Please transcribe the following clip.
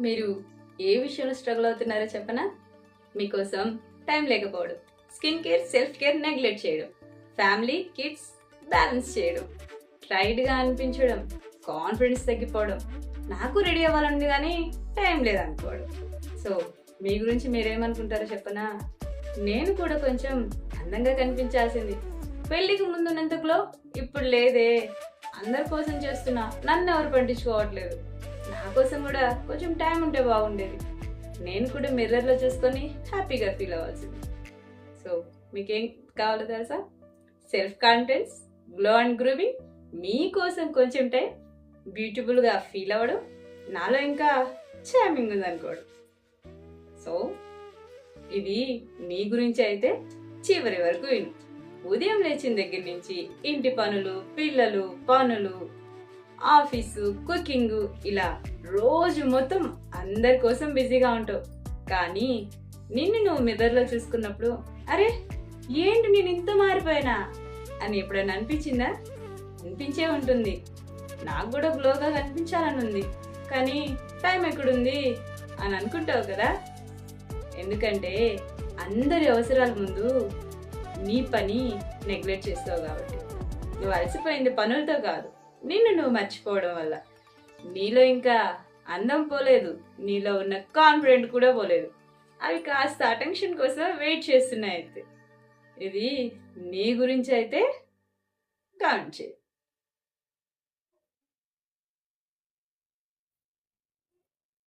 మీరు ఏ విషయంలో స్ట్రగుల్ అవుతున్నారో చెప్పనా? మీకోసం టైం లేకపోవడం, skin care, self care neglect చేయడం, ఫ్యామిలీ, కిడ్స్ బ్యాలెన్స్ చేయడం, ట్రైడ్గా అనిపించడం, కాన్ఫిడెన్స్ తగ్గిపోవడం, నాకు రెడీ అవ్వాలంది కానీ టైం లేదనుకోవడం. సో మీ గురించి మీరేమనుకుంటారో చెప్పనా? నేను కూడా కొంచెం అందంగా కనిపించాల్సింది. పెళ్లికి ముందున్నంత గ్లో ఇప్పుడు లేదే. అందరి కోసం చేస్తున్నా, నన్ను ఎవరు పట్టించుకోవట్లేదు. నా కోసం కూడా కొంచెం టైం ఉంటే బాగుండేది. నేను కూడా మిర్రర్లో చూసుకొని హ్యాపీగా ఫీల్ అవ్వాల్సింది. సో మీకేం కావాలో తెలుసా? Self confidence, glow and grooming, మీకోసం కొంచెం టైం, బ్యూటిఫుల్గా ఫీల్ అవ్వడం, నాలో ఇంకా చార్మింగ్ ఉందనుకోవడం. సో ఇది నీ గురించి అయితే చివరి వరకు విను. ఉదయం లేచిన దగ్గర నుంచి ఇంటి పనులు, పిల్లలు, పనులు, ఆఫీసు, కుకింగ్, ఇలా రోజు మొత్తం అందరి కోసం బిజీగా ఉంటావు. కానీ నిన్ను నువ్వు మిర్రర్లో చూసుకున్నప్పుడు అరే ఏంటి నేను ఇంత మారిపోయినా అని ఎప్పుడైనా అనిపించిందా? అనిపించే ఉంటుంది. నాకు కూడా గ్లోగా కనిపించాలని ఉంది, కానీ టైం ఎక్కడుంది అని అనుకుంటావు కదా. ఎందుకంటే అందరి అవసరాల ముందు నీ పని నెగ్లెక్ట్ చేస్తావు కాబట్టి. నువ్వు అలసిపోయింది పనులతో కాదు, నిన్ను నువ్వు మర్చిపోవడం వల్ల. నీలో ఇంకా అందం పోలేదు, నీలో ఉన్న కాన్ఫిడెంట్ కూడా పోలేదు. అవి కాస్త అటెన్షన్ కోసం వెయిట్ చేస్తున్నాయి. అయితే ఇది నీ గురించి అయితే కామెంట్ చేయి.